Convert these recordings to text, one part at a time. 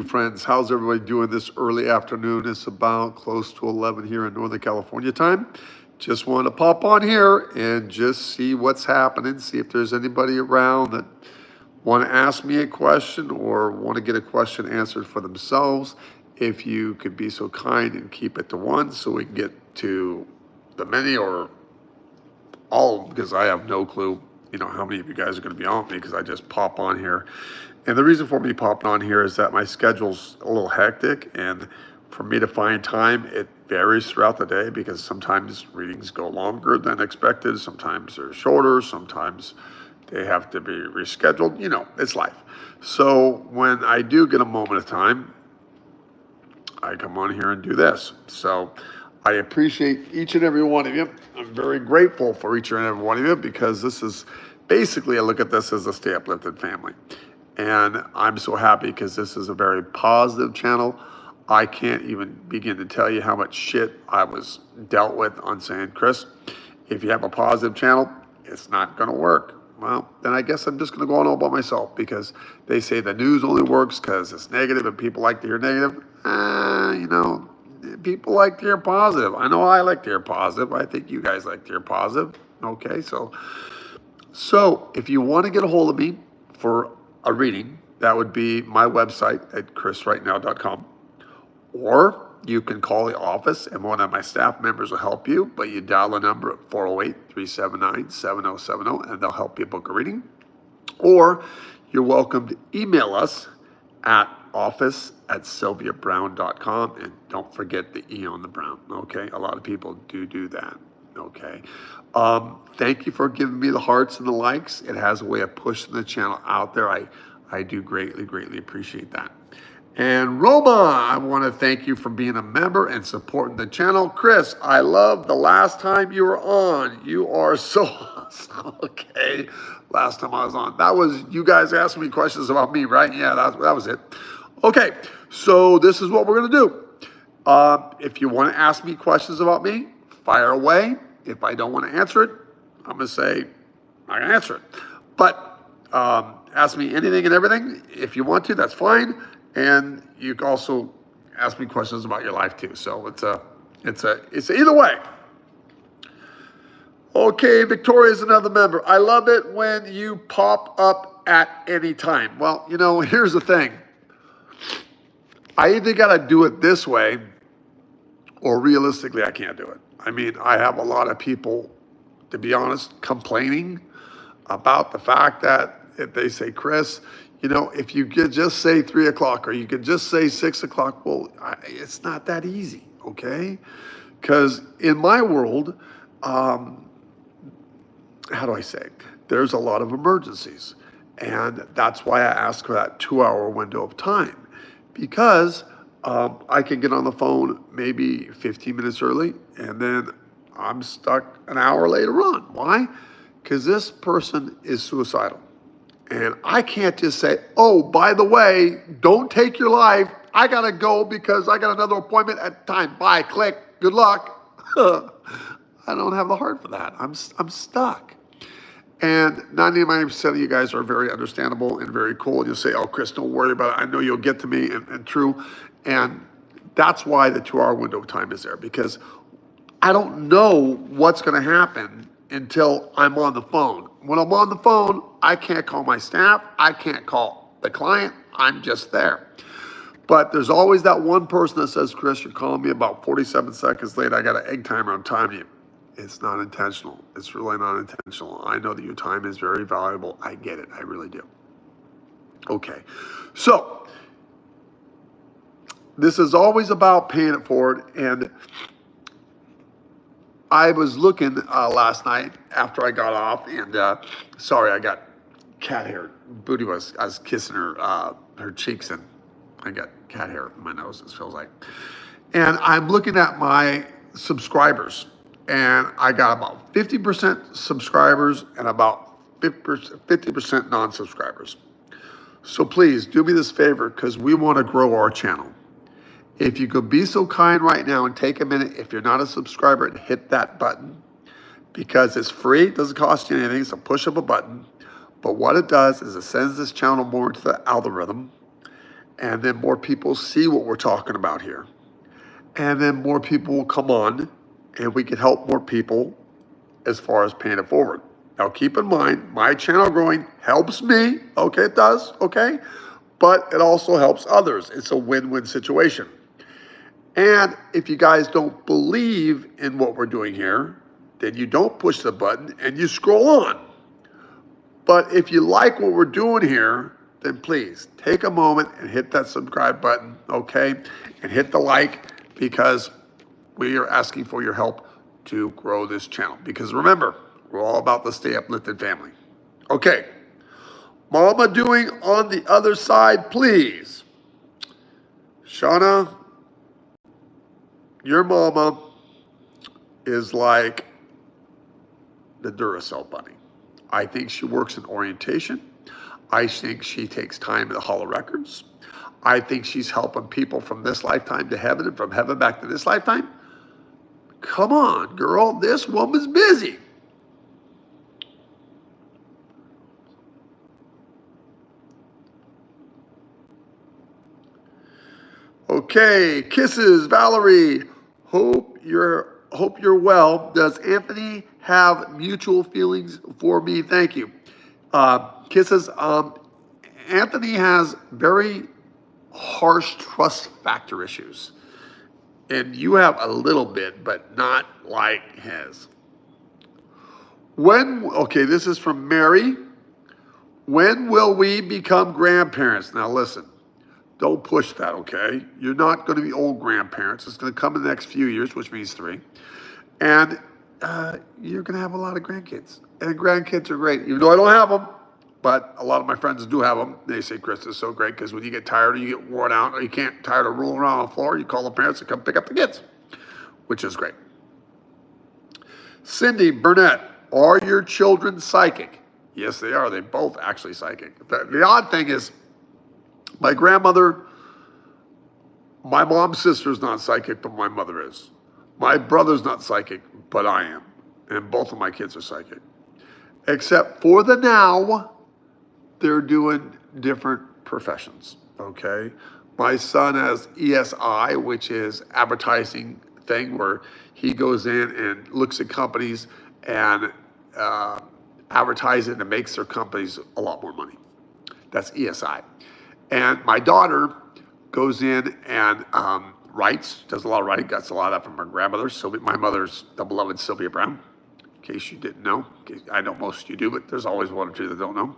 friends. How's everybody doing this early afternoon? It's about close to 11 here in Northern California time. Just want to pop on here and just see what's happening, see if there's anybody around that want to ask me a question or want to get a question answered for themselves. If you could be so kind and keep it to one so we can get to the many or all, because I have no clue, how many of you guys are going to be on me because I just pop on here. And the reason for me popping on here is that my schedule's a little hectic, and for me to find time, it varies throughout the day because sometimes readings go longer than expected, sometimes they're shorter, sometimes they have to be rescheduled. It's life. So when I do get a moment of time, I come on here and do this. So I appreciate each and every one of you. I'm very grateful for each and every one of you because this is basically, I look at this as a Stay Uplifted family. And I'm so happy because this is a very positive channel. I can't even begin to tell you how much shit I was dealt with on saying, Chris, if you have a positive channel, it's not going to work. Well, then I guess I'm just going to go on all by myself because they say the news only works because it's negative and people like to hear negative. People like to hear positive. I know I like to hear positive. I think you guys like to hear positive. Okay, so if you want to get a hold of me for a reading, that would be my website at chrisrightnow.com. Or you can call the office and one of my staff members will help you, but you dial the number at 408-379-7070 and they'll help you book a reading. Or you're welcome to email us at office@sylviabrowne.com, and don't forget the E on the Brown, okay? A lot of people do that, okay? Thank you for giving me the hearts and the likes. It has a way of pushing the channel out there. I do greatly appreciate that. And Roma, I want to thank you for being a member and supporting the channel. Chris, I love the last time you were on. You are so awesome. Okay, last time I was on. That was you guys asking me questions about me, right? Yeah, that was it. Okay, so this is what we're going to do. If you want to ask me questions about me, fire away. If I don't want to answer it, I'm going to say I can answer it. But ask me anything and everything. If you want to, that's fine. And you can also ask me questions about your life too. So it's either way. Okay, Victoria's another member. I love it when you pop up at any time. Well, here's the thing. I either got to do it this way or realistically I can't do it. I mean, I have a lot of people, to be honest, complaining about the fact that if they say, Chris, if you could just say 3 o'clock or you could just say 6 o'clock, well, it's not that easy, okay? Because in my world, how do I say? There's a lot of emergencies. And that's why I ask for that 2-hour window of time. Because I can get on the phone maybe 15 minutes early and then I'm stuck an hour later on. Why? Because this person is suicidal. And I can't just say, oh, by the way, don't take your life. I got to go because I got another appointment at time. Bye, click, good luck. I don't have the heart for that. I'm stuck. And 99% of you guys are very understandable and very cool. And you'll say, oh, Chris, don't worry about it. I know you'll get to me, and true. And that's why the 2-hour window of time is there, because I don't know what's going to happen until I'm on the phone. When I'm on the phone, I can't call my staff. I can't call the client. I'm just there. But there's always that one person that says, Chris, you're calling me about 47 seconds late. I got an egg timer. I'm timing you. It's not intentional. It's really not intentional. I know that your time is very valuable. I get it. I really do. Okay. So this is always about paying it forward. And I was looking last night after I got off, and sorry, I got cat hair. I was kissing her cheeks, and I got cat hair in my nose, it feels like. And I'm looking at my subscribers, and I got about 50% subscribers and about 50% non-subscribers. So please do me this favor, because we want to grow our channel. If you could be so kind right now and take a minute, if you're not a subscriber, and hit that button, because it's free, it doesn't cost you anything, so push up a button. But what it does is it sends this channel more into the algorithm, And then more people see what we're talking about here. And then more people will come on and we can help more people as far as paying it forward. Now keep in mind, my channel growing helps me. Okay, it does. Okay. But it also helps others. It's a win-win situation. And if you guys don't believe in what we're doing here, then you don't push the button and you scroll on. But if you like what we're doing here, then please take a moment and hit that subscribe button, okay? And hit the like, because we are asking for your help to grow this channel. Because remember, we're all about the Stay Uplifted family. Okay, Mama doing on the other side, please. Shauna, your mama is like the Duracell bunny. I think she works in orientation. I think she takes time at the Hall of Records. I think she's helping people from this lifetime to heaven and from heaven back to this lifetime. Come on, girl, this woman's busy. Okay, kisses, Valerie. Hope you're well. Does Anthony have mutual feelings for me? Thank you. Kisses. Anthony has very harsh trust factor issues, and you have a little bit, but not like his. Okay, this is from Mary. When will we become grandparents? Now listen, don't push that, okay? You're not going to be old grandparents. It's going to come in the next few years, which means 3. And you're going to have a lot of grandkids. And grandkids are great, even though I don't have them. But a lot of my friends do have them. They say, Chris, this is so great, because when you get tired or you get worn out or you can't tired of rolling around on the floor, you call the parents to come pick up the kids, which is great. Cindy Burnett, are your children psychic? Yes, they are. They're both actually psychic. The odd thing is, my grandmother, my mom's sister is not psychic, but my mother is. My brother's not psychic, but I am. And both of my kids are psychic. Except for the now, they're doing different professions, okay? My son has ESI, which is advertising thing, where he goes in and looks at companies and advertises it and makes their companies a lot more money. That's ESI. And my daughter goes in and writes, does a lot of writing, gets a lot of that from her grandmother. My mother's the beloved Sylvia Browne, in case you didn't know. I know most of you do, but there's always one or two that don't know.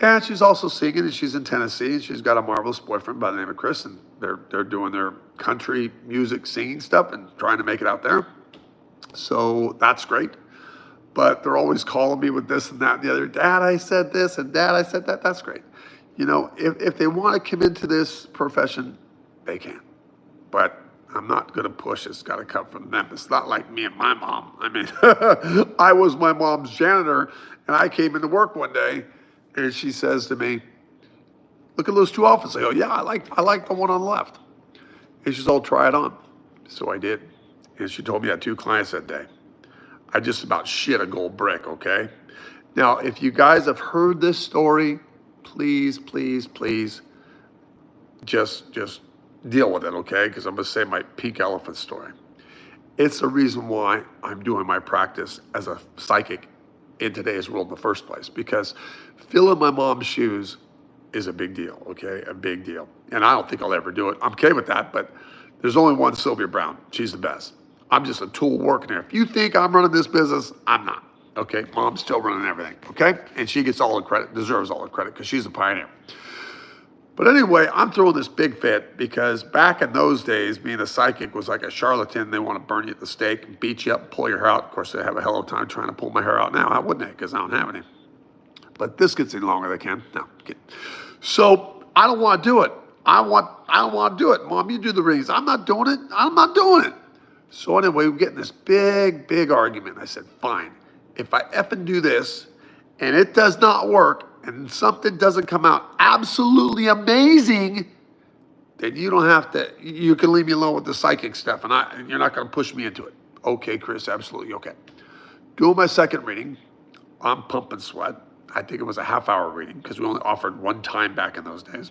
And she's also singing, and she's in Tennessee, and she's got a marvelous boyfriend by the name of Chris, and they're doing their country music singing stuff and trying to make it out there. So that's great. But they're always calling me with this and that and the other. Dad, I said this, and Dad, I said that. That's great. You know, if they want to come into this profession, they can. But I'm not going to push. It's got to come from them. It's not like me and my mom. I mean, I was my mom's janitor, and I came into work one day, and she says to me, look at those 2 outfits. I go, yeah, I like the one on the left. And she's all, try it on. So I did. And she told me I had 2 clients that day. I just about shit a gold brick, okay? Now, if you guys have heard this story, please, please, please, just deal with it, okay? Because I'm going to say my pink elephant story. It's the reason why I'm doing my practice as a psychic in today's world in the first place. Because filling my mom's shoes is a big deal, okay? A big deal. And I don't think I'll ever do it. I'm okay with that, but there's only one Sylvia Browne. She's the best. I'm just a tool working there. If you think I'm running this business, I'm not. Okay, mom's still running everything, okay? And she gets all the credit, deserves all the credit, because she's a pioneer. But anyway, I'm throwing this big fit because back in those days, being a psychic was like a charlatan. They want to burn you at the stake and beat you up and pull your hair out. Of course, they have a hell of a time trying to pull my hair out now. I wouldn't, because I don't have any. But this gets any longer than I can. No, so I don't want to do it. I don't want to do it. Mom, you do the readings. I'm not doing it. I'm not doing it. So anyway, we're getting this big argument. I said, fine. If I effing do this and it does not work and something doesn't come out absolutely amazing, then you don't have to, you can leave me alone with the psychic stuff and you're not going to push me into it. Okay, Chris, absolutely okay. Doing my second reading, I'm pumping sweat. I think it was a half-hour reading because we only offered one time back in those days.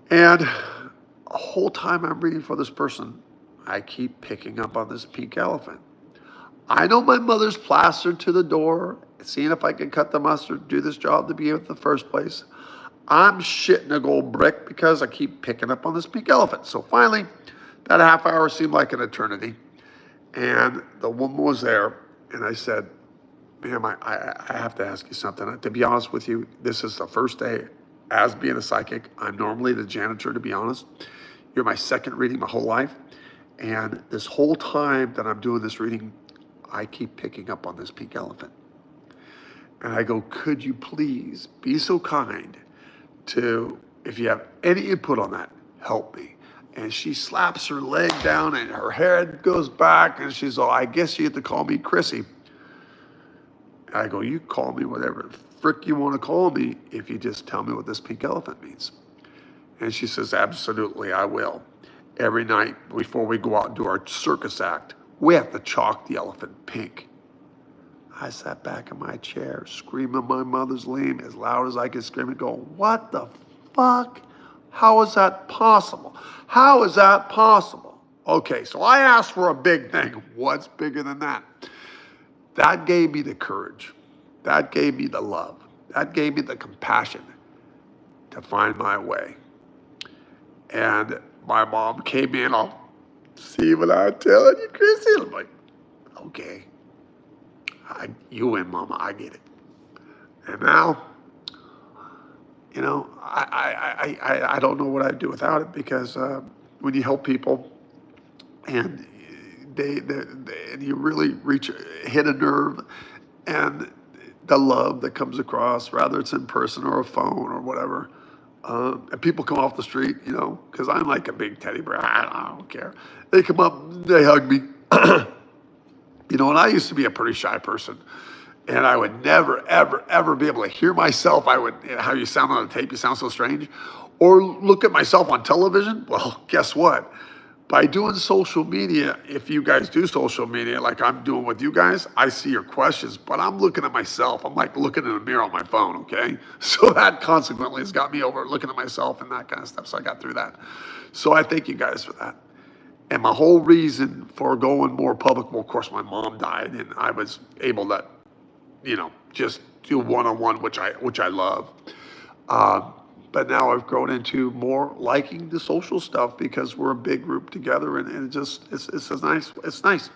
And the whole time I'm reading for this person, I keep picking up on this pink elephant. I know my mother's plastered to the door, seeing if I can cut the mustard, do this job to begin with in the first place. I'm shitting a gold brick because I keep picking up on this pink elephant. So finally, that half hour seemed like an eternity. And the woman was there, and I said, ma'am, I have to ask you something. To be honest with you, this is the first day as being a psychic. I'm normally the janitor, to be honest. You're my second reading my whole life. And this whole time that I'm doing this reading, I keep picking up on this pink elephant. And I go, could you please be so kind to, if you have any input on that, help me. And she slaps her leg down and her head goes back and she's all, I guess you have to call me Chrissy. And I go, you call me whatever the frick you want to call me if you just tell me what this pink elephant means. And she says, absolutely, I will. Every night before we go out and do our circus act, we have to chalk the elephant pink. I sat back in my chair, screaming my mother's name as loud as I could scream and go, what the fuck? How is that possible? How is that possible? Okay, so I asked for a big thing. What's bigger than that? That gave me the courage. That gave me the love. That gave me the compassion to find my way. And my mom came in, I'll see what I'm telling you, Chrissy. I'm like, okay. You win, Mama. I get it. And now, you know, I don't know what I'd do without it because when you help people and and you really hit a nerve, and the love that comes across, whether it's in person or a phone or whatever, and people come off the street, you know, because I'm like a big teddy bear. I don't care. They come up, they hug me. You know, and I used to be a pretty shy person, and I would never, ever, ever be able to hear myself. I would, you know, how you sound on a tape, you sound so strange, or look at myself on television. Well, guess what? By doing social media, if you guys do social media like I'm doing with you guys, I see your questions, but I'm looking at myself. I'm like looking in a mirror on my phone, okay? So that consequently has got me over looking at myself and that kind of stuff. So I got through that. So I thank you guys for that. And my whole reason for going more public, well, of course, my mom died, and I was able to, you know, just do one-on-one, which I love. But now I've grown into more liking the social stuff because we're a big group together, and it's nice.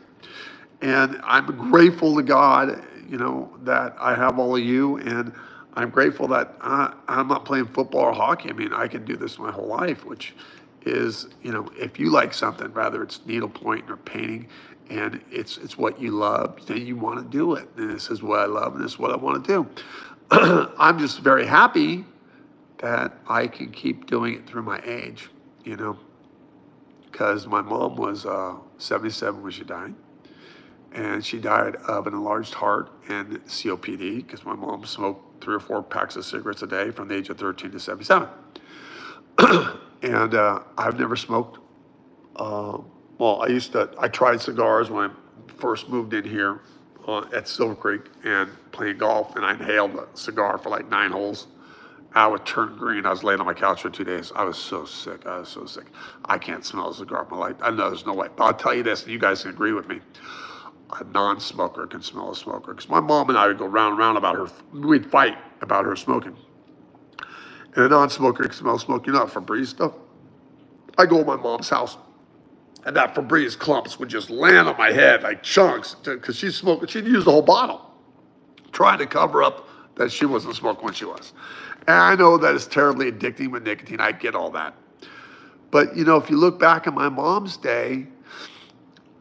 And I'm grateful to God, you know, that I have all of you, and I'm grateful that I'm not playing football or hockey. I mean, I can do this my whole life, which is, you know, if you like something, whether it's needlepoint or painting, and it's what you love, then you want to do it. And this is what I love, and this is what I want to do. I'm just very happy that I can keep doing it through my age, you know, because my mom was 77 when she died, and she died of an enlarged heart and COPD because my mom smoked 3 or 4 packs of cigarettes a day from the age of 13 to 77. And I've never smoked. Well, I tried cigars when I first moved in here at Silver Creek and playing golf, and I inhaled a cigar for like 9 holes. I would turn green. I was laying on my couch for 2 days. I was so sick. I can't smell a cigar in my life. I know there's no way. But I'll tell you this, and you guys can agree with me. A non-smoker can smell a smoker. Because my mom and I would go round and round about her. We'd fight about her smoking. And a non-smoker can smell smoke. You know that Febreze stuff? I go to my mom's house, and that Febreze clumps would just land on my head like chunks because she'd smoke. She'd use the whole bottle, trying to cover up that she wasn't smoking when she was. And I know that it's terribly addicting with nicotine. I get all that. But, you know, if you look back at my mom's day,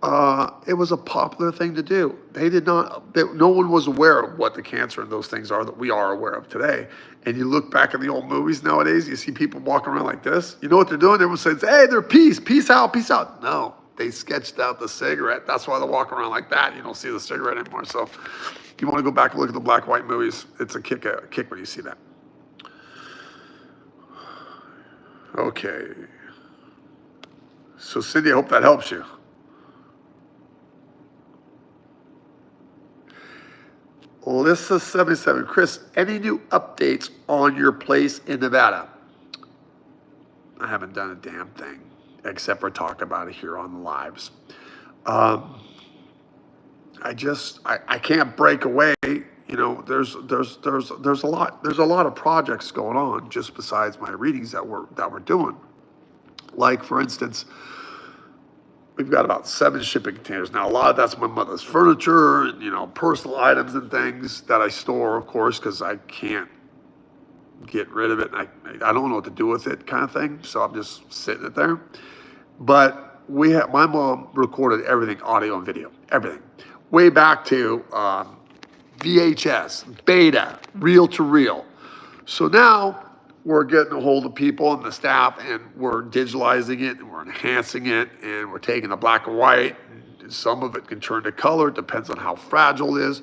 it was a popular thing to do. No one was aware of what the cancer and those things are that we are aware of today. And you look back at the old movies nowadays, you see people walking around like this. You know what they're doing? Everyone says, hey, they're peace out, peace out. No, they sketched out the cigarette. That's why they walk around like that. You don't see the cigarette anymore. So if you want to go back and look at the black and white movies, it's a kick when you see that. Okay. So Cindy, I hope that helps you. Alyssa 77, Chris, any new updates on your place in Nevada? I haven't done a damn thing except for talk about it here on the lives. Um, I can't break away. You know, there's a lot of projects going on just besides my readings that we're doing. Like for instance, we've got about 7 shipping containers now. A lot of that's my mother's furniture and personal items and things that I store, of course, because I can't get rid of it. And I don't know what to do with it, kind of thing. So I'm just sitting it there. But my mom recorded everything, audio and video, everything, way back to VHS, beta, reel to reel. So now we're getting a hold of people and the staff, and we're digitalizing it, and we're enhancing it, and we're taking the black and white. And some of it can turn to color. It depends on how fragile it is.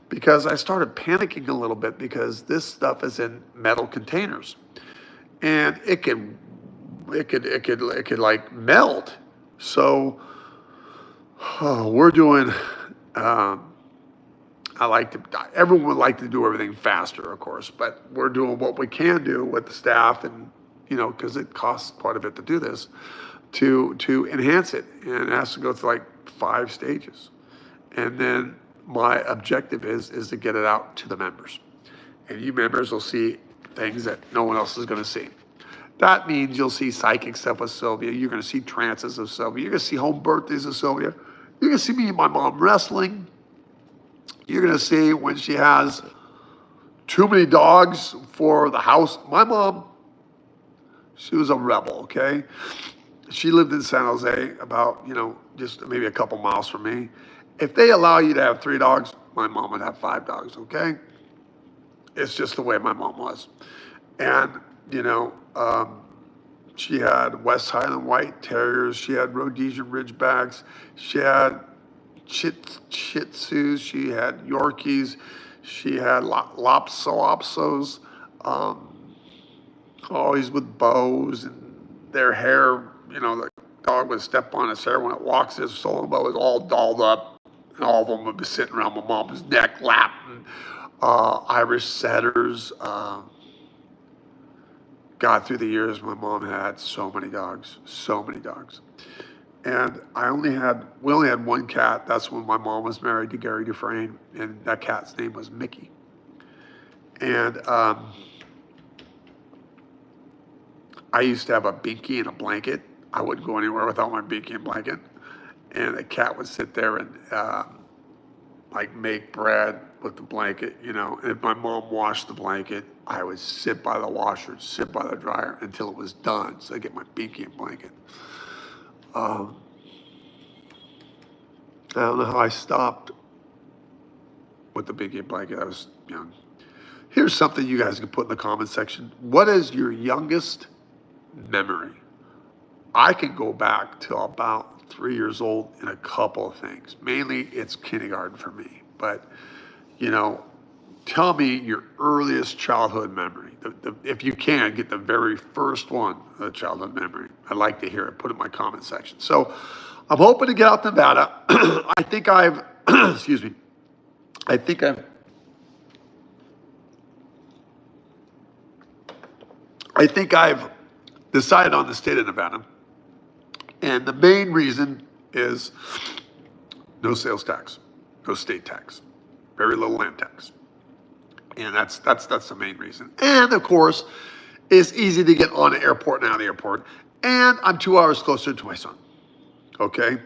Because I started panicking a little bit because this stuff is in metal containers, and it could like melt. So we're doing. Everyone would like to do everything faster, of course, but we're doing what we can do with the staff, and because it costs quite a bit to do this, to enhance it, and it has to go through like 5 stages, and then my objective is to get it out to the members, and you members will see things that no one else is going to see. That means you'll see psychic stuff with Sylvia. You're going to see trances of Sylvia. You're going to see home birthdays of Sylvia. You're going to see me and my mom wrestling. You're going to see when she has too many dogs for the house. My mom, she was a rebel, okay? She lived in San Jose, about, just maybe a couple miles from me. If they allow you to have 3 dogs, my mom would have 5 dogs, okay? It's just the way my mom was. And, she had West Highland White Terriers. She had Rhodesian Ridgebacks. She had Shih Tzus. She had Yorkies. She had Lopsos, always with bows, and their hair, the dog would step on his hair when it walks. His solo bow was all dolled up, and all of them would be sitting around my mom's neck, lap, and Irish setters. God, through the years, my mom had so many dogs. And we only had 1 cat. That's when my mom was married to Gary Dufresne, and that cat's name was Mickey. And I used to have a binky and a blanket. I wouldn't go anywhere without my binky and blanket. And the cat would sit there and make bread with the blanket, And if my mom washed the blanket, I would sit by the washer, sit by the dryer until it was done, so I get my binky and blanket. I don't know how I stopped with the binky and blanket. I was young. Here's something you guys can put in the comment section. What is your youngest memory? I can go back to about 3 years old in a couple of things. Mainly, it's kindergarten for me. But, tell me your earliest childhood memory. If you can, get the very first one, the childhood memory. I'd like to hear it. Put it in my comment section. So I'm hoping to get out to Nevada. I think I've, excuse me. I think I've decided on the state of Nevada. And the main reason is no sales tax, no state tax, very little land tax. And that's the main reason. And of course, it's easy to get on the airport and out of the airport. And I'm 2 hours closer to my son. Okay?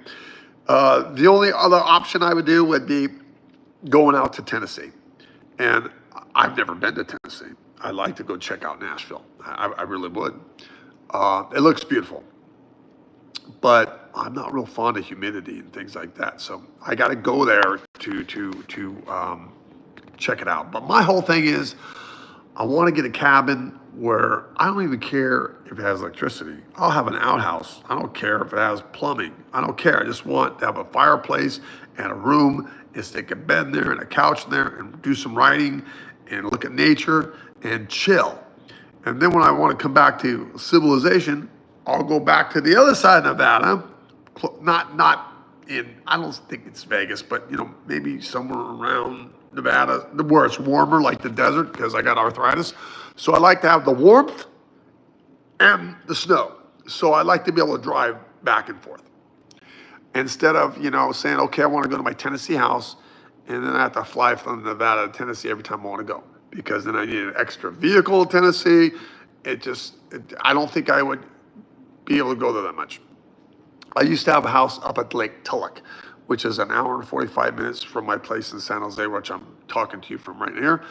The only other option I would do would be going out to Tennessee. And I've never been to Tennessee. I'd like to go check out Nashville. I really would. It looks beautiful. But I'm not real fond of humidity and things like that. So I got to go there to check it out. But my whole thing is I want to get a cabin where I don't even care if it has electricity. I'll have an outhouse. I don't care if it has plumbing. I don't care. I just want to have a fireplace and a room and stick a bed in there and a couch in there and do some writing and look at nature and chill. And then when I want to come back to civilization, I'll go back to the other side of Nevada, not in, I don't think it's Vegas, but maybe somewhere around Nevada where it's warmer, like the desert, because I got arthritis. So I like to have the warmth and the snow. So I like to be able to drive back and forth. Instead of, saying, okay, I want to go to my Tennessee house, and then I have to fly from Nevada to Tennessee every time I want to go, because then I need an extra vehicle in Tennessee. I don't think I would be able to go there that much. I used to have a house up at Lake Tulloch, which is an hour and 45 minutes from my place in San Jose, which I'm talking to you from right here.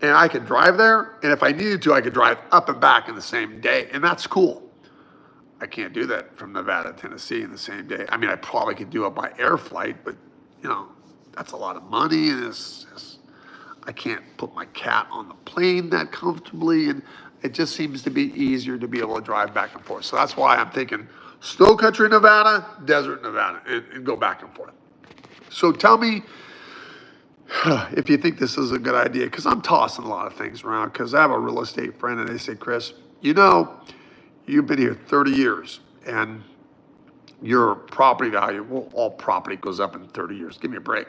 And I could drive there, and if I needed to, I could drive up and back in the same day, and that's cool. I can't do that from Nevada to Tennessee in the same day. I mean, I probably could do it by air flight, but, that's a lot of money, and I can't put my cat on the plane that comfortably, and it just seems to be easier to be able to drive back and forth. So that's why I'm thinking snow country Nevada, desert Nevada, and go back and forth. So tell me if you think this is a good idea, because I'm tossing a lot of things around, because I have a real estate friend, and they say, Chris, you've been here 30 years, and your property value, well, all property goes up in 30 years. Give me a break.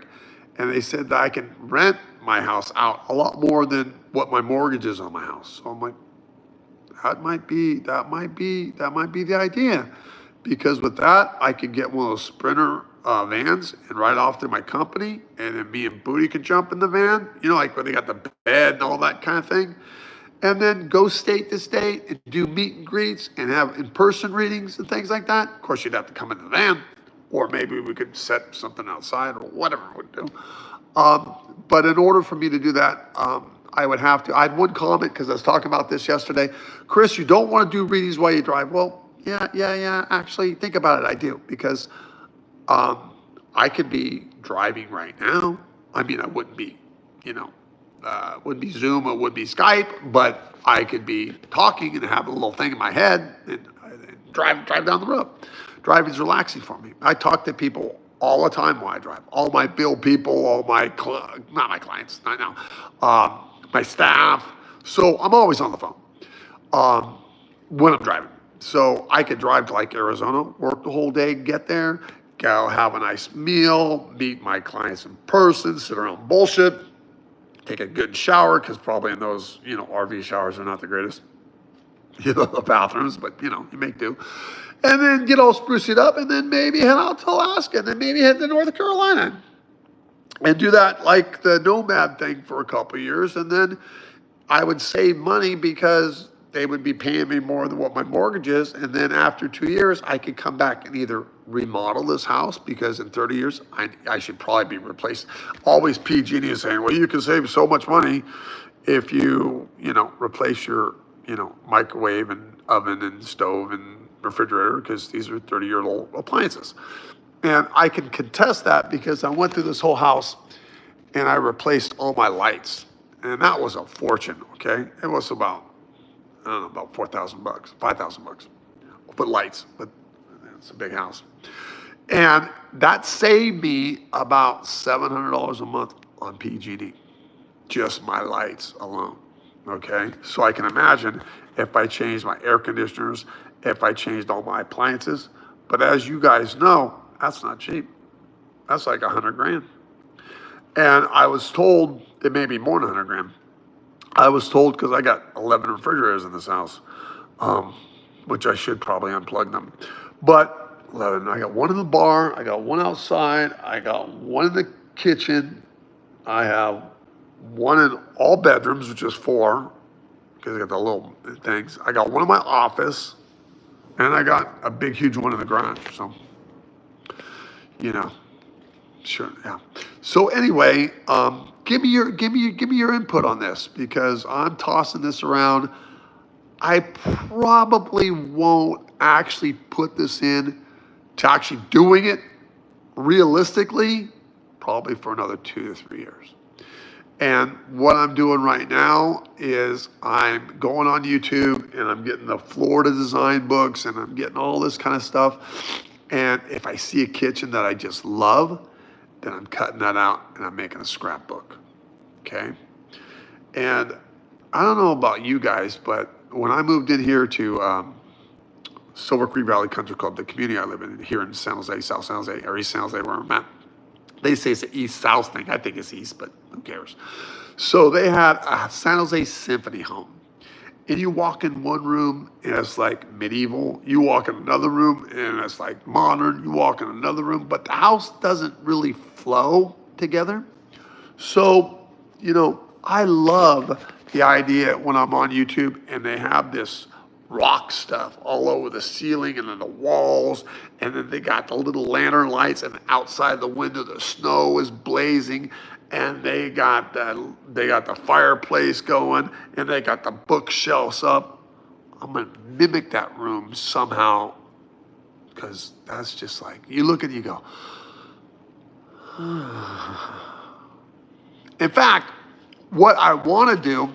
And they said that I can rent my house out a lot more than what my mortgage is on my house. So I'm like, that might be the idea, because with that, I could get one of those Sprinter vans and ride off to my company, and then me and Booty could jump in the van, like where they got the bed and all that kind of thing, and then go state to state and do meet and greets and have in-person readings and things like that. Of course, you'd have to come in the van, or maybe we could set something outside or whatever we would do. But in order for me to do that, I would have to. I had one comment, because I was talking about this yesterday. Chris, you don't want to do readings while you drive. Well, yeah. Actually, think about it. I do, because I could be driving right now. I mean, I wouldn't be, would be Zoom, it would be Skype, but I could be talking and have a little thing in my head and drive down the road. Driving's relaxing for me. I talk to people all the time while I drive. All my bill people, all my, not my clients, not now, my staff. So I'm always on the phone when I'm driving. So I could drive to like Arizona, work the whole day, get there, go have a nice meal, meet my clients in person, sit around bullshit, take a good shower, because probably in those, RV showers are not the greatest, the bathrooms, but, you make do. And then get all spruced up, and then maybe head out to Alaska, and then maybe head to North Carolina and do that like the nomad thing for a couple of years. And then I would save money, because they would be paying me more than what my mortgage is. And then after 2 years, I could come back and either remodel this house, because in 30 years, I should probably be replaced. Always PG&E is saying, well, you can save so much money if you, replace your, microwave and oven and stove and refrigerator, because these are 30-year-old appliances. And I can contest that, because I went through this whole house and I replaced all my lights. And that was a fortune, okay? It was about $4,000, $5,000. But lights, but it's a big house. And that saved me about $700 a month on PG&E, just my lights alone, okay? So I can imagine if I changed my air conditioners, if I changed all my appliances. But as you guys know, that's not cheap. That's like $100,000. And I was told it may be more than $100,000. I was told, because I got 11 refrigerators in this house, which I should probably unplug them. But 11, I got one in the bar, I got one outside, I got one in the kitchen, I have one in all bedrooms, which is 4, because I got the little things. I got one in my office, and I got a big, huge one in the garage. So, sure, yeah. So anyway, give me your input on this, because I'm tossing this around. I probably won't actually put this in to actually doing it realistically, probably for another 2 to 3 years. And what I'm doing right now is I'm going on YouTube, and I'm getting the Florida design books, and I'm getting all this kind of stuff. And if I see a kitchen that I just love, then I'm cutting that out and I'm making a scrapbook, okay? And I don't know about you guys, but when I moved in here to Silver Creek Valley Country Club, the community I live in here in San Jose, South San Jose, or East San Jose, where I'm at, they say it's an east-south thing. I think it's east, but who cares? So they had a San Jose Symphony home. And you walk in one room and it's like medieval. You walk in another room and it's like modern. You walk in another room, but the house doesn't really flow together. So, I love the idea when I'm on YouTube and they have this rock stuff all over the ceiling and then the walls, and then they got the little lantern lights, and outside the window the snow is blazing, and they got the fireplace going, and they got the bookshelves up. I'm gonna mimic that room somehow, because that's just like, you look at it, you go. In fact, what I want to do,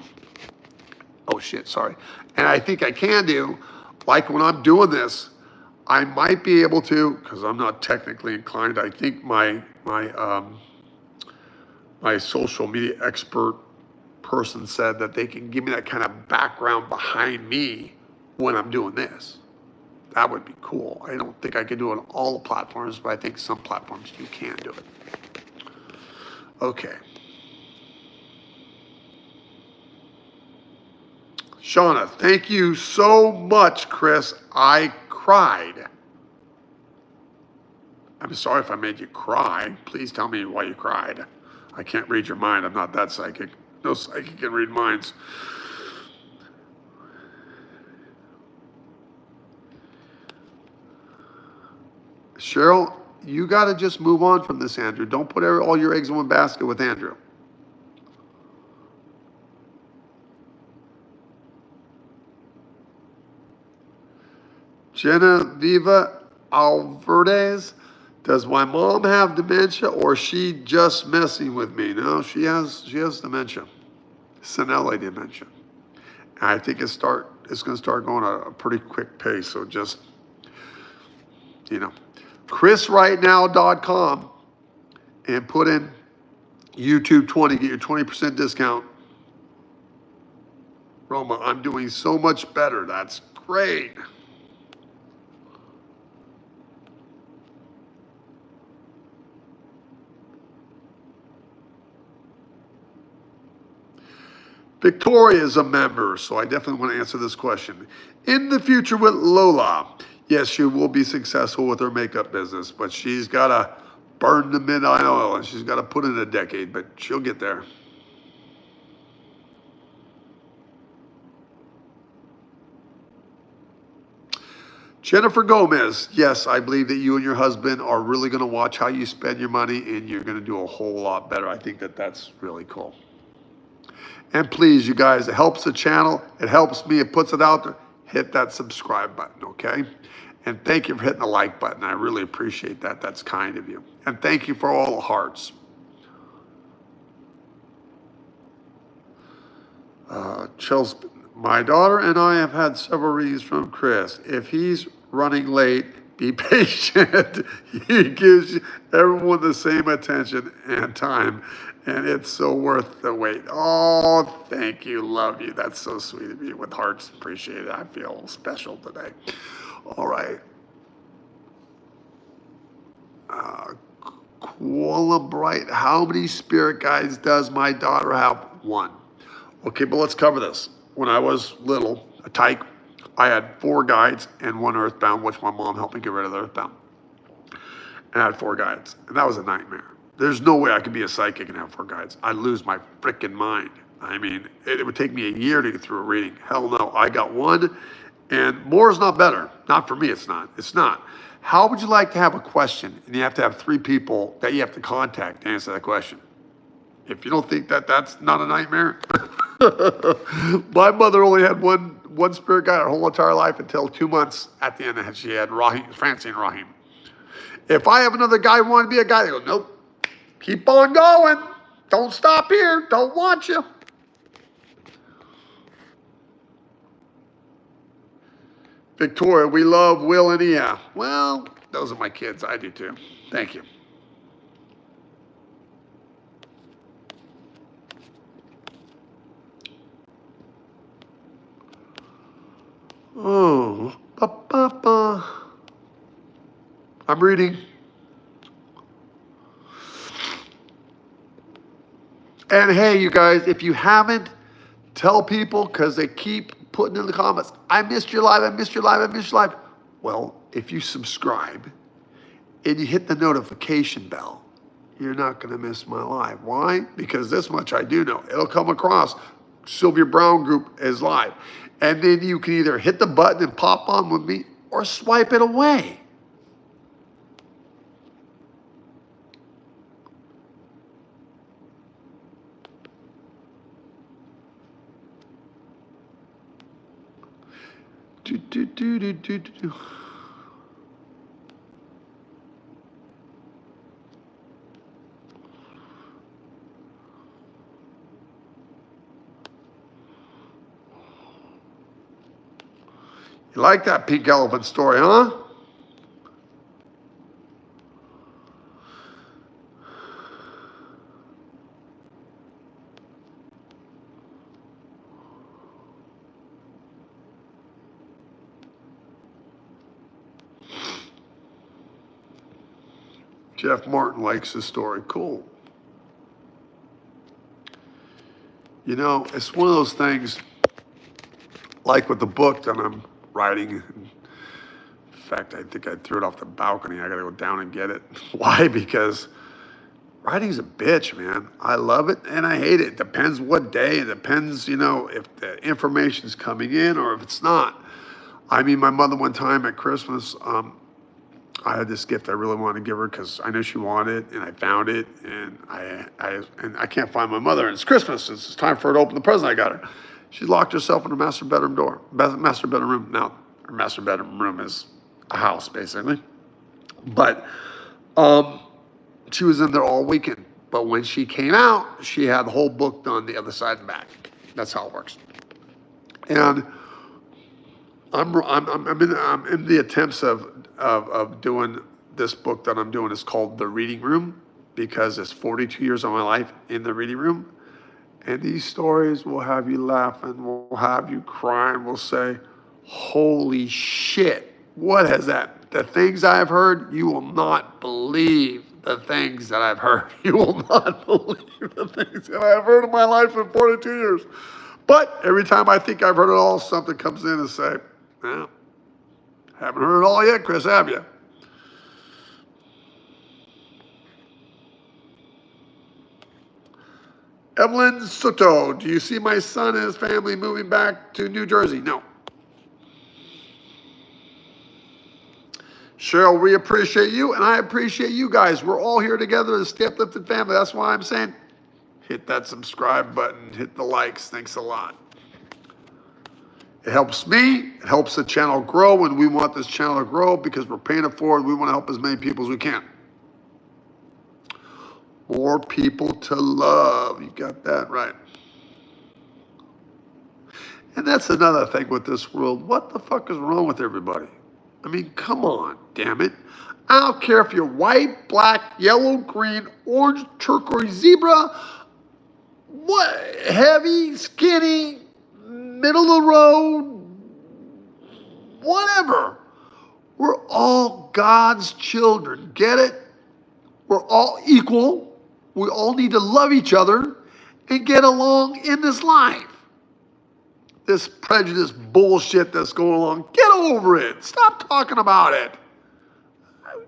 oh shit, sorry, and I think I can do, like when I'm doing this, I might be able to, because I'm not technically inclined. I think my social media expert person said that they can give me that kind of background behind me when I'm doing this. That would be cool. I don't think I can do it on all the platforms, but I think some platforms you can do it. Okay. Shauna, thank you so much, Chris. I cried. I'm sorry if I made you cry. Please tell me why you cried. I can't read your mind. I'm not that psychic. No psychic can read minds. Cheryl, you got to just move on from this, Andrew. Don't put all your eggs in one basket with Andrew. Genevieva Alvarez, does my mom have dementia or is she just messing with me? No, she has dementia, senile dementia. And I think it's going to start going at a pretty quick pace. So just, chrisrightnow.com and put in YouTube 20, get your 20% discount. Roma, I'm doing so much better. That's great. Victoria is a member, so I definitely want to answer this question. In the future with Lola, yes, she will be successful with her makeup business, but she's got to burn the midnight oil and she's got to put in a decade, but she'll get there. Jennifer Gomez, yes, I believe that you and your husband are really going to watch how you spend your money and you're going to do a whole lot better. I think that that's really cool. And please, you guys, it helps the channel. It helps me. It puts it out there. Hit that subscribe button, okay? And thank you for hitting the like button. I really appreciate that. That's kind of you. And thank you for all the hearts. Chelsea, my daughter and I have had several readings from Chris. If he's running late, be patient. He gives everyone the same attention and time, and it's so worth the wait. Oh, thank you. Love you. That's so sweet of you. With hearts, appreciate it. I feel special today. All right. Koala Bright, how many spirit guides does my daughter have? One. Okay, but let's cover this. When I was little, a tyke, I had 4 guides and 1 earthbound, which my mom helped me get rid of the earthbound. And I had 4 guides, and that was a nightmare. There's no way I could be a psychic and have 4 guides. I'd lose my freaking mind. I mean, it would take me a year to get through a reading. Hell no, I got 1, and more is not better. Not for me, it's not. It's not. How would you like to have a question, and you have to have 3 people that you have to contact to answer that question? If you don't think that that's not a nightmare. My mother only had one spirit guide her whole entire life until 2 months at the end, and she had Francine Rahim. If I have another guy who wanted to be a guy, they go, nope, keep on going. Don't stop here. Don't want you. Victoria, we love Will and Ia. Well, those are my kids. I do too. Thank you. Oh, I'm reading. And hey, you guys, if you haven't, tell people, because they keep putting in the comments, I missed your live, I missed your live, I missed your live. Well, if you subscribe and you hit the notification bell, you're not going to miss my live. Why? Because this much I do know. It'll come across. Sylvia Browne group is live. And then you can either hit the button and pop on with me or swipe it away. Do, do, do, do, do, do. You like that pink elephant story, huh? Jeff Martin likes this story. Cool. You know, it's one of those things, like with the book that I'm writing. In fact, I think I threw it off the balcony. I got to go down and get it. Why? Because writing's a bitch, man. I love it and I hate it. Depends what day. It depends, you know, if the information's coming in or if it's not. I mean, my mother one time at Christmas, I had this gift I really wanted to give her because I knew she wanted it, and I found it, and I can't find my mother. And it's Christmas. It's time for her to open the present I got her. She locked herself in her master bedroom room. Now, her master bedroom room is a house, basically. But she was in there all weekend. But when she came out, she had the whole book done the other side and back. That's how it works. And I'm in the attempts of doing this book that I'm doing. It's called The Reading Room, because it's 42 years of my life in the reading room. And these stories will have you laughing, will have you crying, will say, holy shit, what has that? The things I've heard, you will not believe the things that I've heard. You will not believe the things that I've heard in my life in 42 years. But every time I think I've heard it all, something comes in and say, well, haven't heard it all yet, Chris, have you? Evelyn Soto, do you see my son and his family moving back to New Jersey? No. Cheryl, we appreciate you, and I appreciate you guys. We're all here together as the Uplifted family. That's why I'm saying hit that subscribe button, hit the likes. Thanks a lot. It helps me, it helps the channel grow, and we want this channel to grow because we're paying it forward. We want to help as many people as we can. More people to love. You got that right. And that's another thing with this world. What the fuck is wrong with everybody? I mean, come on, damn it. I don't care if you're white, black, yellow, green, orange, turquoise, zebra, what, heavy, skinny, middle of the road, whatever. We're all God's children. Get it? We're all equal. We all need to love each other and get along in this life. This prejudice bullshit that's going along, get over it. Stop talking about it.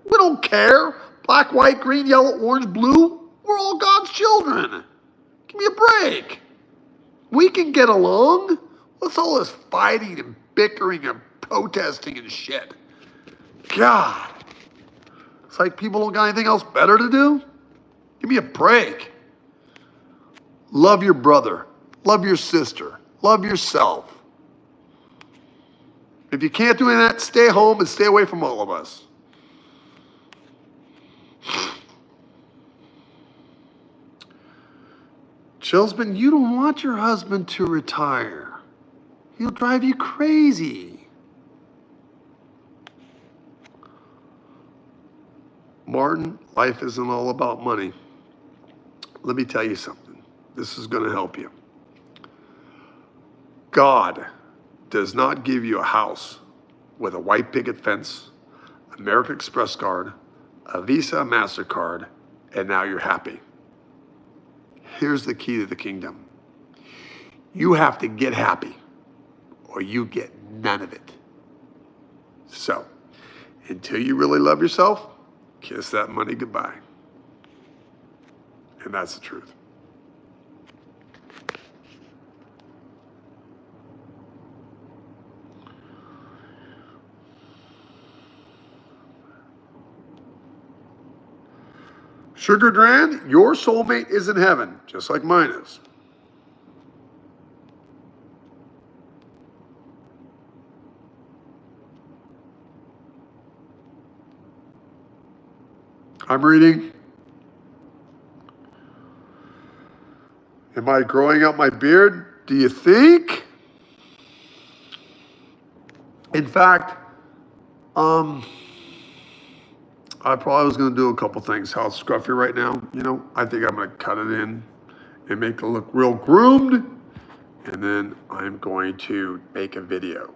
We don't care. Black, white, green, yellow, orange, blue. We're all God's children. Give me a break. We can get along. What's all this fighting and bickering and protesting and shit? God. It's like people don't got anything else better to do? Give me a break. Love your brother. Love your sister. Love yourself. If you can't do any of that, stay home and stay away from all of us. Chillsman, you don't want your husband to retire. He'll drive you crazy. Martin, life isn't all about money. Let me tell you something. This is going to help you. God does not give you a house with a white picket fence, American Express card, a Visa, MasterCard, and now you're happy. Here's the key to the kingdom. You have to get happy, or you get none of it. So, until you really love yourself, kiss that money goodbye. And that's the truth. Sugar Dran, your soulmate is in heaven, just like mine is. I'm reading. Am I growing out my beard? Do you think? In fact, I probably was going to do a couple things. How it's scruffy right now, I think I'm going to cut it in and make it look real groomed. And then I'm going to make a video.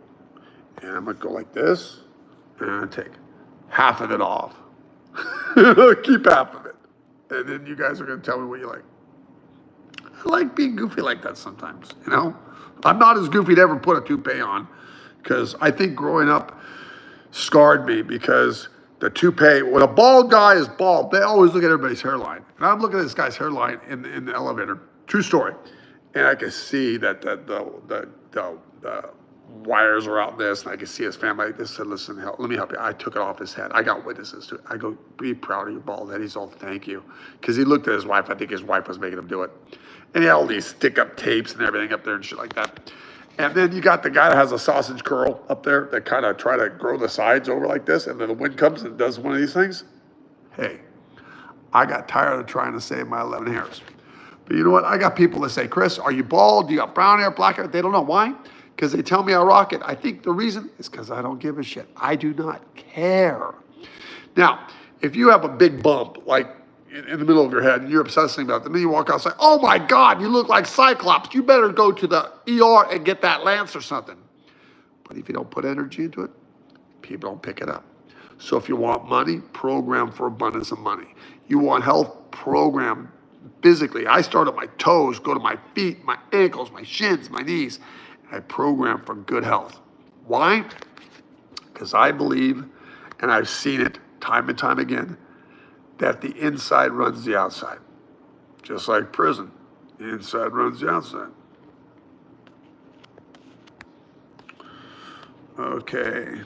And I'm going to go like this. And I'm going to take half of it off. Keep half of it. And then you guys are going to tell me what you like. I like being goofy like that sometimes, I'm not as goofy to ever put a toupee on, because I think growing up scarred me, because the toupee, when a bald guy is bald, they always look at everybody's hairline. And I'm looking at this guy's hairline in the elevator. True story. And I can see that the wires are out in this, and I can see his family. I just said, listen, let me help you. I took it off his head. I got witnesses to it. I go, be proud of your bald head. He's all, thank you. Because he looked at his wife. I think his wife was making him do it. And he had all these stick-up tapes and everything up there and shit like that. And then you got the guy that has a sausage curl up there that kind of try to grow the sides over like this, and then the wind comes and does one of these things. Hey, I got tired of trying to save my 11 hairs. But you know what? I got people that say, Chris, are you bald? Do you got brown hair, black hair? They don't know. Why? Because they tell me I rock it. I think the reason is because I don't give a shit. I do not care. Now, if you have a big bump, like in the middle of your head, and you're obsessing about it, and then you walk outside, oh my God, you look like Cyclops. You better go to the ER and get that lance or something. But if you don't put energy into it, people don't pick it up. So if you want money, program for abundance of money. You want health, program physically. I start at my toes, go to my feet, my ankles, my shins, my knees. And I program for good health. Why? Because I believe, and I've seen it time and time again, that the inside runs the outside. Just like prison, the inside runs the outside. Okay,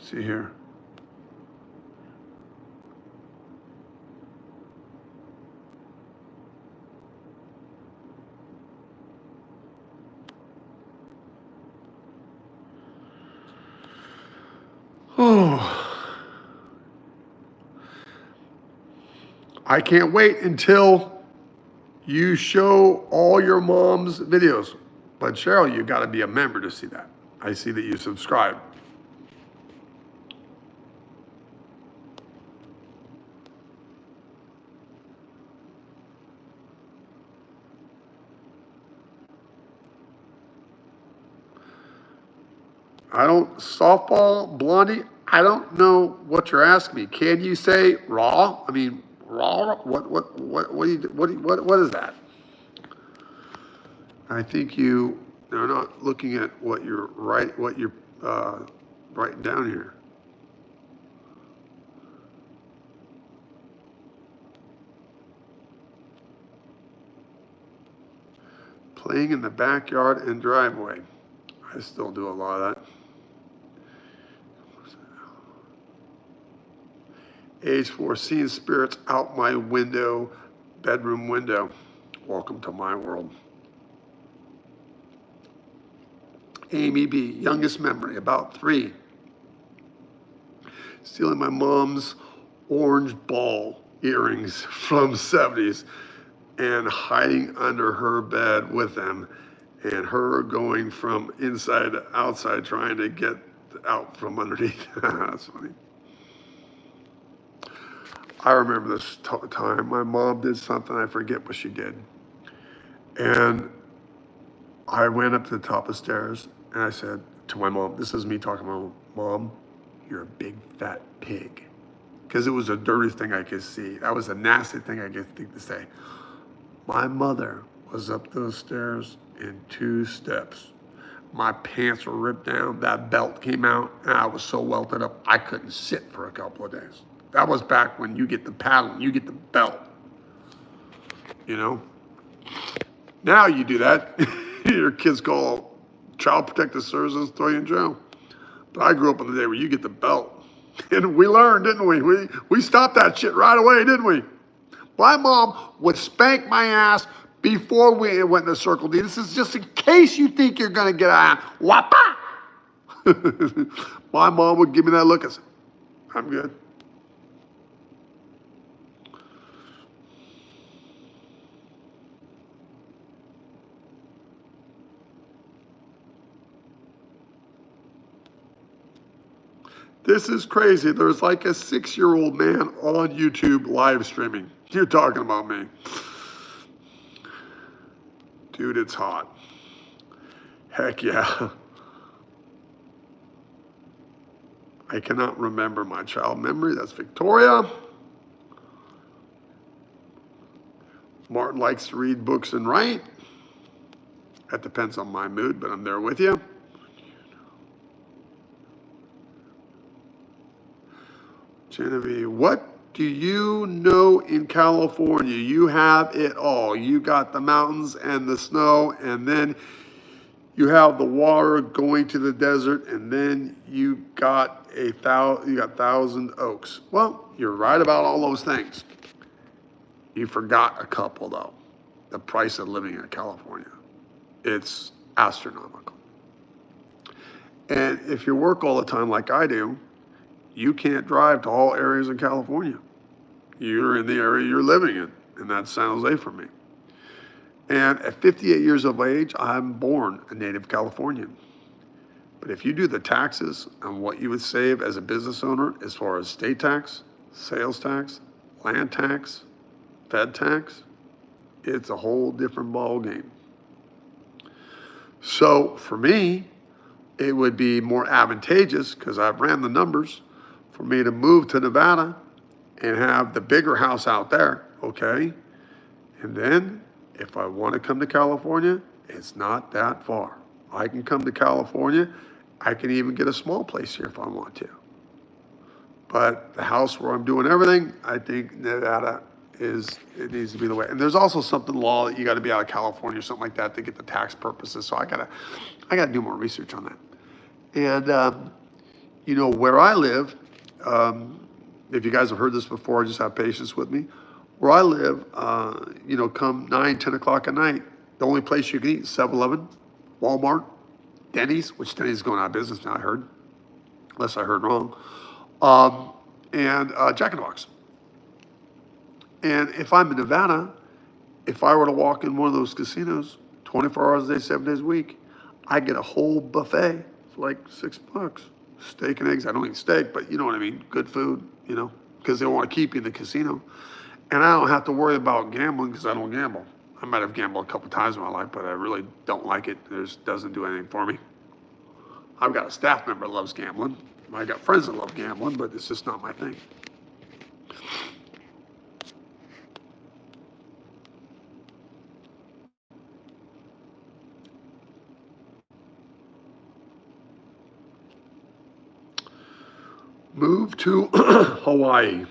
see here. Oh. I can't wait until you show all your mom's videos. But Cheryl, you got to be a member to see that. I see that you subscribe. Softball, Blondie, I don't know what you're asking me. Can you say raw? I mean, raw? What is that? I think they're not looking at what you're writing down here. Playing in the backyard and driveway. I still do a lot of that. Age 4, seeing spirits out my window, bedroom window. Welcome to my world. Amy B, youngest memory, about 3. Stealing my mom's orange ball earrings from 70s and hiding under her bed with them, and her going from inside to outside trying to get out from underneath. That's funny. I remember this time my mom did something, I forget what she did. And I went up to the top of the stairs and I said to my mom, this is me talking to my mom, you're a big fat pig. Because it was a dirty thing I could see. That was a nasty thing I could think to say. My mother was up those stairs in 2 steps. my pants were ripped down, that belt came out, and I was so welted up, I couldn't sit for a couple of days. That was back when you get the paddle, you get the belt, you know? Now you do that, your kids call Child Protective Services, throw you in jail. But I grew up in the day where you get the belt. And we learned, didn't we? We stopped that shit right away, didn't we? My mom would spank my ass before we went to Circle D. This is just in case you think you're going to get out. Whapa! My mom would give me that look and say, I'm good. This is crazy. There's like a 6-year-old man on YouTube live streaming. You're talking about me. Dude, it's hot. Heck yeah. I cannot remember my child memory. That's Victoria. Martin likes to read books and write. That depends on my mood, but I'm there with you. Genevieve, what do you know in California? You have it all. You got the mountains and the snow, and then you have the water going to the desert, and then you got 1,000 oaks. Well, you're right about all those things. You forgot a couple though. The price of living in California. It's astronomical. And if you work all the time like I do, you can't drive to all areas of California. You're in the area you're living in, and that's San Jose for me. And at 58 years of age, I'm born a native Californian. But if you do the taxes on what you would save as a business owner, as far as state tax, sales tax, land tax, Fed tax, it's a whole different ball game. So for me, it would be more advantageous, because I've ran the numbers, for me to move to Nevada and have the bigger house out there, okay? And then if I want to come to California, it's not that far. I can come to California. I can even get a small place here if I want to. But the house where I'm doing everything, I think Nevada it needs to be the way. And there's also something law that you got to be out of California or something like that to get the tax purposes. So I gotta do more research on that. And you know, where I live, if you guys have heard this before, just have patience with me. Where I live, you know, come 9, 10 o'clock at night, the only place you can eat is 7-Eleven, Walmart, Denny's, which Denny's is going out of business now, I heard, unless I heard wrong, and Jack in the Box. And if I'm in Nevada, if I were to walk in one of those casinos, 24 hours a day, 7 days a week, I get a whole buffet for like $6. Steak and eggs. I don't eat steak, but you know what I mean. Good food, you know, because they want to keep you in the casino. And I don't have to worry about gambling because I don't gamble. I might have gambled a couple times in my life, but I really don't like it. It doesn't do anything for me. I've got a staff member that loves gambling. I got friends that love gambling, but it's just not my thing. Move to Hawaii.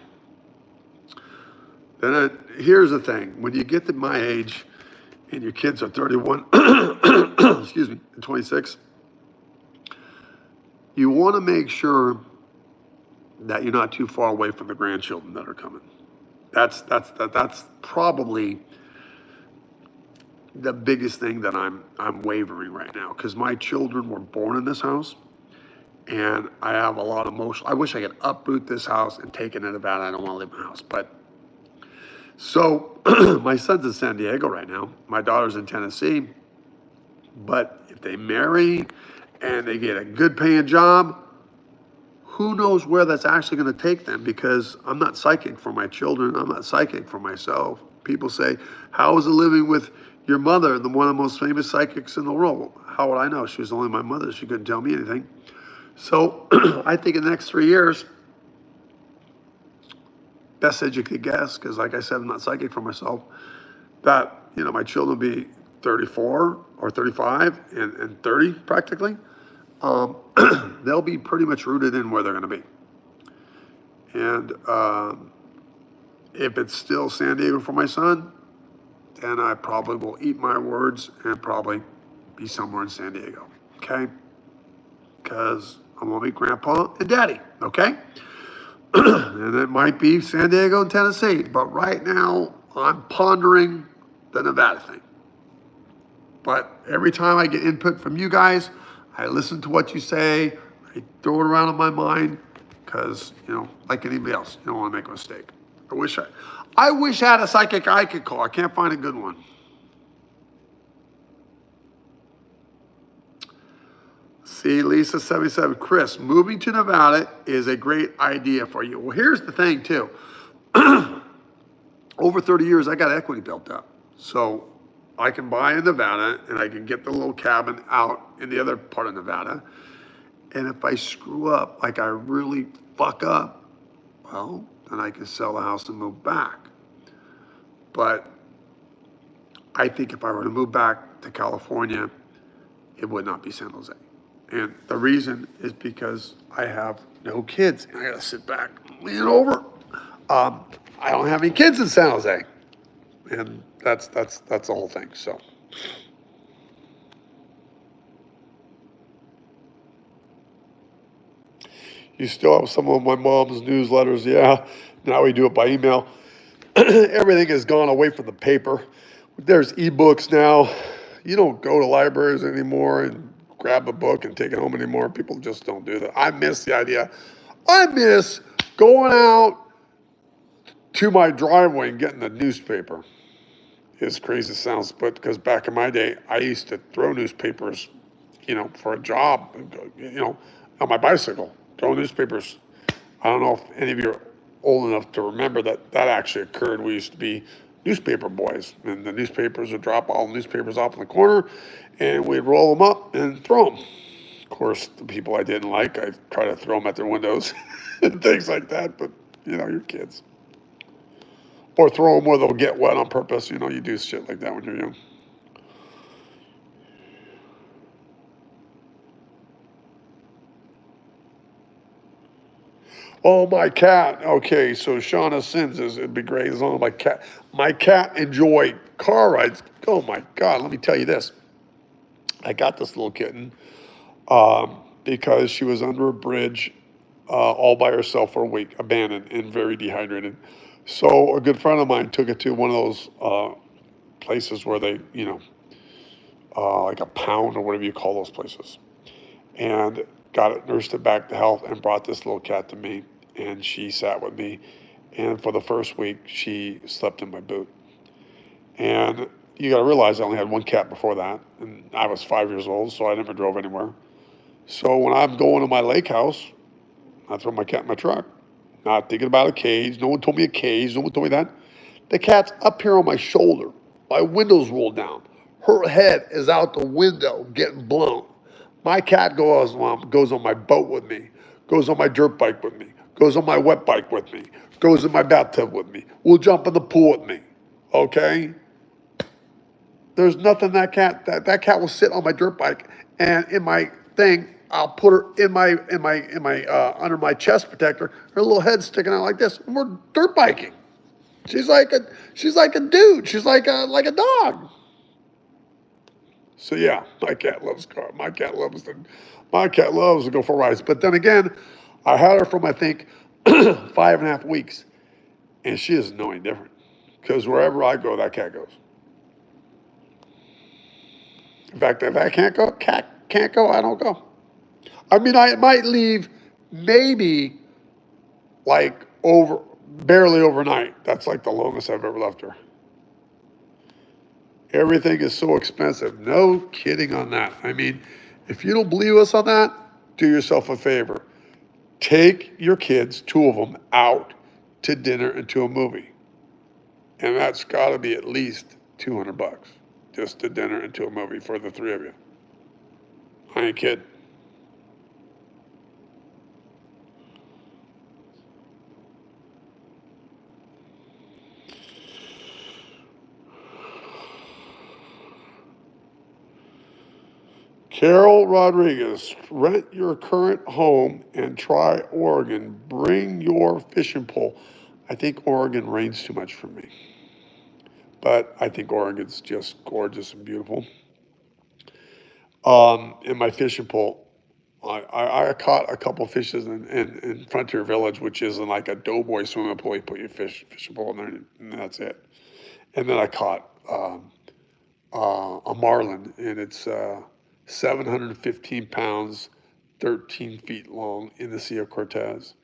Then here's the thing. When you get to my age and your kids are 31, excuse me, and 26, you want to make sure that you're not too far away from the grandchildren that are coming. That's probably the biggest thing that I'm wavering right now, because my children were born in this house. And I have a lot of emotion. I wish I could uproot this house and take it to Nevada. I don't want to live in a house. But so my son's in San Diego right now. My daughter's in Tennessee. But if they marry and they get a good paying job, who knows where that's actually going to take them, because I'm not psychic for my children. I'm not psychic for myself. People say, how is it living with your mother, one of the most famous psychics in the world? Well, how would I know? She was only my mother. She couldn't tell me anything. So I think in the next 3 years, best as you could guess, because like I said, I'm not psychic for myself, that, you know, my children will be 34 or 35 and 30 practically, they'll be pretty much rooted in where they're going to be. And if it's still San Diego for my son, then I probably will eat my words and probably be somewhere in San Diego, okay? Because I want to meet Grandpa and Daddy, okay? And it might be San Diego and Tennessee, but right now I'm pondering the Nevada thing. But every time I get input from you guys, I listen to what you say, I throw it around in my mind, because, you know, like anybody else, you don't want to make a mistake. I wish I had a psychic I could call. I can't find a good one. See, Lisa 77, Chris, moving to Nevada is a great idea for you. Well, here's the thing too. Over 30 years, I got equity built up. So I can buy in Nevada and I can get the little cabin out in the other part of Nevada. And if I screw up, like I really fuck up, well, then I can sell the house and move back. But I think if I were to move back to California, it would not be San Jose. And the reason is because I have no kids. I gotta sit back, lean over. I don't have any kids in San Jose. And that's the whole thing, so. You still have some of my mom's newsletters, yeah. Now we do it by email. Everything has gone away from the paper. There's ebooks now. You don't go to libraries anymore and grab a book and take it home anymore. People just don't do that. I miss the idea. I miss going out to my driveway and getting the newspaper. As crazy as it sounds, but because back in my day, I used to throw newspapers, you know, for a job, you know, on my bicycle, throw newspapers. I don't know if any of you are old enough to remember that that actually occurred. We used to be newspaper boys, and the newspapers would drop all the newspapers off in the corner, and we'd roll them up and throw them. Of course, the people I didn't like, I'd try to throw them at their windows and things like that, but, you know, you're kids. Or throw them where they'll get wet on purpose. You know, you do shit like that when you're young. Oh, my cat. Okay, so Shauna Sins is, it'd be great as long as my cat enjoy car rides. Oh my God, let me tell you this. I got this little kitten because she was under a bridge all by herself for a week, abandoned and very dehydrated. So a good friend of mine took it to one of those places where they, you know, like a pound or whatever you call those places, and got it, nursed it back to health, and brought this little cat to me. And she sat with me, and for the first week, she slept in my boot. And you got to realize I only had one cat before that, and I was 5 years old, so I never drove anywhere. So when I'm going to my lake house, I throw my cat in my truck. Not thinking about a cage. No one told me a cage. No one told me that. The cat's up here on my shoulder. My window's rolled down. Her head is out the window getting blown. My cat goes on my boat with me, goes on my dirt bike with me, goes on my wet bike with me, goes in my bathtub with me, will jump in the pool with me, okay? There's nothing that cat will sit on my dirt bike, and in my thing, I'll put her in my under my chest protector, her little head sticking out like this, and we're dirt biking. She's like a dude. She's like a dog. So yeah, my cat loves cars. My cat loves to go for rides. But then again, I had her from I think 5.5 weeks, and she doesn't know any different. Because wherever I go, that cat goes. In fact, if that cat can't go, I don't go. I mean, I might leave maybe like barely overnight. That's like the longest I've ever left her. Everything is so expensive. No kidding on that. I mean, if you don't believe us on that, do yourself a favor. Take your kids, 2 of them, out to dinner and to a movie. And that's got to be at least $200 just to dinner and to a movie for the 3 of you. I ain't kidding. Carol Rodriguez, rent your current home and try Oregon. Bring your fishing pole. I think Oregon rains too much for me, but I think Oregon's just gorgeous and beautiful. In my fishing pole, I caught a couple fishes in Frontier Village, which is in like a doughboy swimming pool. You put your fishing pole in there, and that's it. And then I caught a marlin, and it's 715 pounds, 13 feet long in the Sea of Cortez.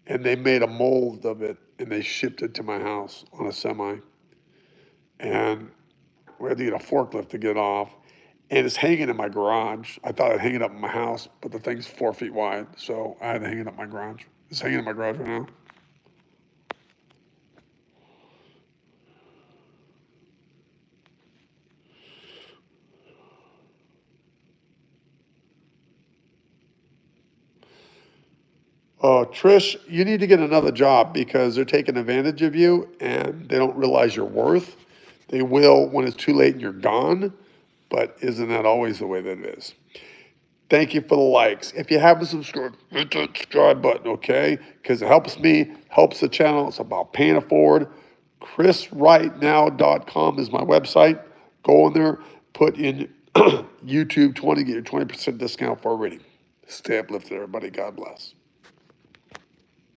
And they made a mold of it, and they shipped it to my house on a semi. And we had to get a forklift to get it off. And it's hanging in my garage. I thought I'd hang it up in my house, but the thing's 4 feet wide, so I had to hang it up in my garage. It's hanging in my garage right now. Trish, you need to get another job because they're taking advantage of you and they don't realize your worth. They will when it's too late and you're gone, but isn't that always the way that it is? Thank you for the likes. If you haven't subscribed, hit that subscribe button, okay? Because it helps me, helps the channel. It's about paying it forward. ChrisRightNow.com is my website. Go in there, put in YouTube 20, get your 20% discount for a reading. Stay uplifted, everybody. God bless.